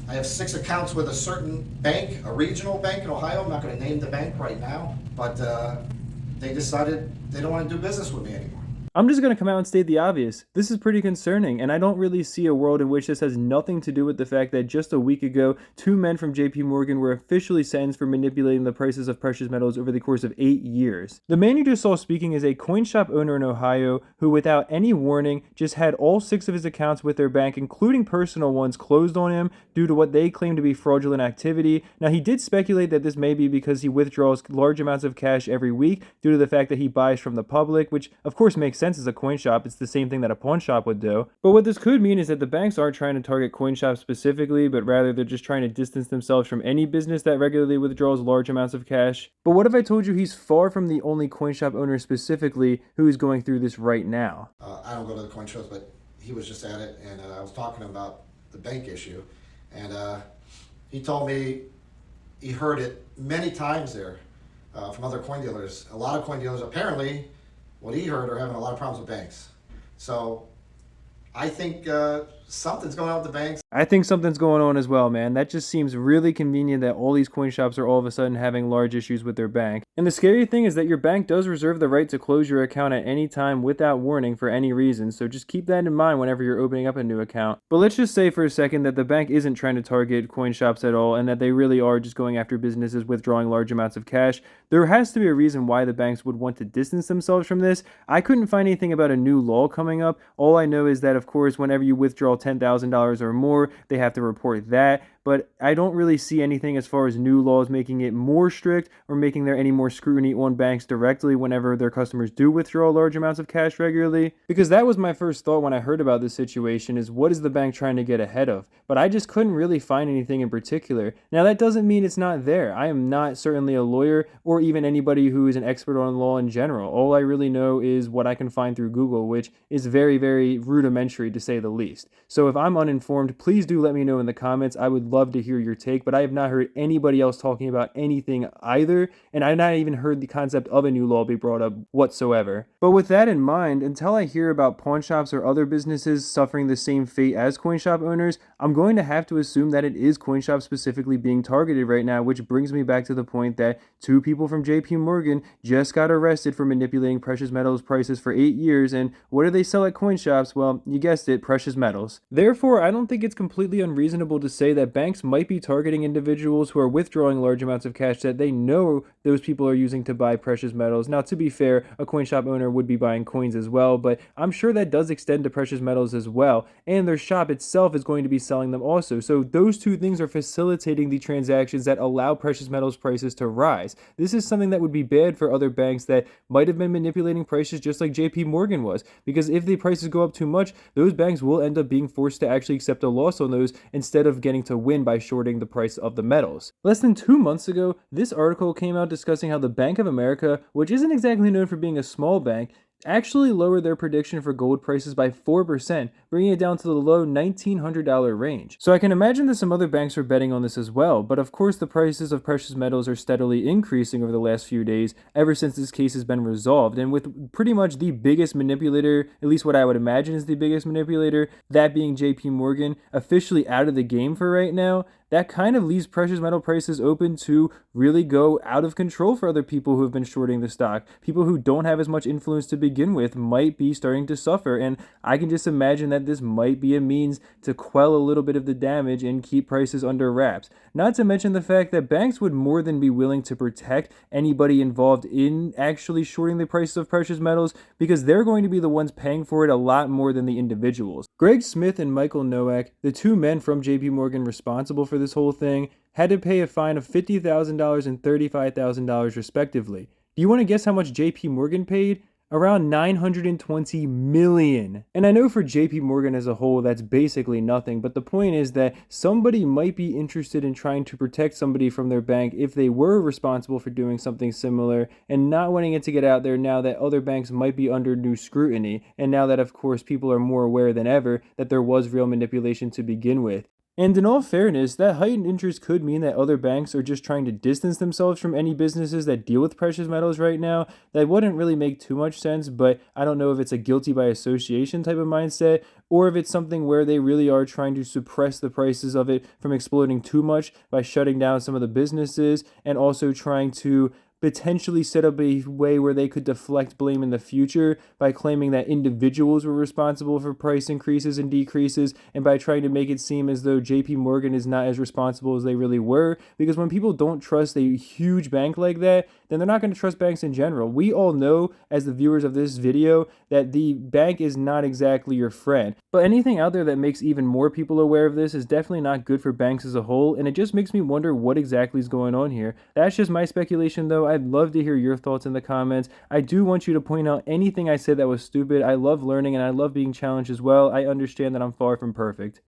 I have 6 accounts with a certain bank, a regional bank in Ohio. I'm not going to name the bank right now, but they decided they don't want to do business with me anymore. I'm just going to come out and state the obvious. This is pretty concerning, and I don't really see a world in which this has nothing to do with the fact that just a week ago, 2 men from JP Morgan were officially sentenced for manipulating the prices of precious metals over the course of 8 years. The man you just saw speaking is a coin shop owner in Ohio who, without any warning, just had all 6 of his accounts with their bank, including personal ones, closed on him due to what they claim to be fraudulent activity. Now, he did speculate that this may be because he withdraws large amounts of cash every week due to the fact that he buys from the public, which of course makes sense as a coin shop. It's the same thing that a pawn shop would do. But what this could mean is that the banks aren't trying to target coin shops specifically, but rather they're just trying to distance themselves from any business that regularly withdraws large amounts of cash. But what if I told you he's far from the only coin shop owner specifically who is going through this right now? I don't go to the coin shows, but he was just at it, and I was talking about the bank issue, and he told me he heard it many times there from other coin dealers. A lot of coin dealers, apparently, what he heard, are having a lot of problems with banks. So I think something's going on with the banks. I think something's going on as well, man. That just seems really convenient that all these coin shops are all of a sudden having large issues with their bank. And the scary thing is that your bank does reserve the right to close your account at any time without warning for any reason, so just keep that in mind whenever you're opening up a new account. But let's just say for a second that the bank isn't trying to target coin shops at all and that they really are just going after businesses withdrawing large amounts of cash. There has to be a reason why the banks would want to distance themselves from this. I couldn't find anything about a new law coming up. All I know is that, of course, whenever you withdraw $10,000 or more, they have to report that. But I don't really see anything as far as new laws making it more strict or making there any more scrutiny on banks directly whenever their customers do withdraw large amounts of cash regularly. Because that was my first thought when I heard about this situation, is what is the bank trying to get ahead of? But I just couldn't really find anything in particular. Now that doesn't mean it's not there. I am not certainly a lawyer or even anybody who is an expert on law in general. All I really know is what I can find through Google, which is very, very rudimentary to say the least. So if I'm uninformed, please do let me know in the comments. I would love to hear your take, but I have not heard anybody else talking about anything either, and I've not even heard the concept of a new law be brought up whatsoever. But with that in mind, until I hear about pawn shops or other businesses suffering the same fate as coin shop owners, I'm going to have to assume that it is coin shops specifically being targeted right now, which brings me back to the point that 2 people from JP Morgan just got arrested for manipulating precious metals prices for 8 years, and what do they sell at coin shops? Well, you guessed it, precious metals. Therefore, I don't think it's completely unreasonable to say that banks might be targeting individuals who are withdrawing large amounts of cash that they know those people are using to buy precious metals. Now, to be fair, a coin shop owner would be buying coins as well, but I'm sure that does extend to precious metals as well, and their shop itself is going to be selling them also. So those 2 things are facilitating the transactions that allow precious metals prices to rise. This is something that would be bad for other banks that might have been manipulating prices just like JP Morgan was, because if the prices go up too much, those banks will end up being forced to actually accept a loss on those instead of getting to win by shorting the price of the metals. Less than 2 months ago, this article came out discussing how the Bank of America, which isn't exactly known for being a small bank, actually lowered their prediction for gold prices by 4%, bringing it down to the low $1,900 range. So I can imagine that some other banks are betting on this as well, but of course the prices of precious metals are steadily increasing over the last few days ever since this case has been resolved, and with pretty much the biggest manipulator, at least what I would imagine is the biggest manipulator, that being JP Morgan, officially out of the game for right now, that kind of leaves precious metal prices open to really go out of control for other people who have been shorting the stock. People who don't have as much influence to begin with might be starting to suffer, and I can just imagine that this might be a means to quell a little bit of the damage and keep prices under wraps. Not to mention the fact that banks would more than be willing to protect anybody involved in actually shorting the prices of precious metals, because they're going to be the ones paying for it a lot more than the individuals. Greg Smith and Michael Nowak, the 2 men from JP Morgan responsible for this whole thing, had to pay a fine of $50,000 and $35,000 respectively. Do you want to guess how much JP Morgan paid? Around $920 million. And I know for JP Morgan as a whole, that's basically nothing, but the point is that somebody might be interested in trying to protect somebody from their bank if they were responsible for doing something similar, and not wanting it to get out there now that other banks might be under new scrutiny, and now that of course people are more aware than ever that there was real manipulation to begin with. And in all fairness, that heightened interest could mean that other banks are just trying to distance themselves from any businesses that deal with precious metals right now. That wouldn't really make too much sense, but I don't know if it's a guilty by association type of mindset or if it's something where they really are trying to suppress the prices of it from exploding too much by shutting down some of the businesses and also trying to potentially set up a way where they could deflect blame in the future by claiming that individuals were responsible for price increases and decreases, and by trying to make it seem as though JP Morgan is not as responsible as they really were. Because when people don't trust a huge bank like that, then they're not going to trust banks in general. We all know, as the viewers of this video, that the bank is not exactly your friend. But anything out there that makes even more people aware of this is definitely not good for banks as a whole, and it just makes me wonder what exactly is going on here. That's just my speculation, though. I'd love to hear your thoughts in the comments. I do want you to point out anything I said that was stupid. I love learning and I love being challenged as well. I understand that I'm far from perfect.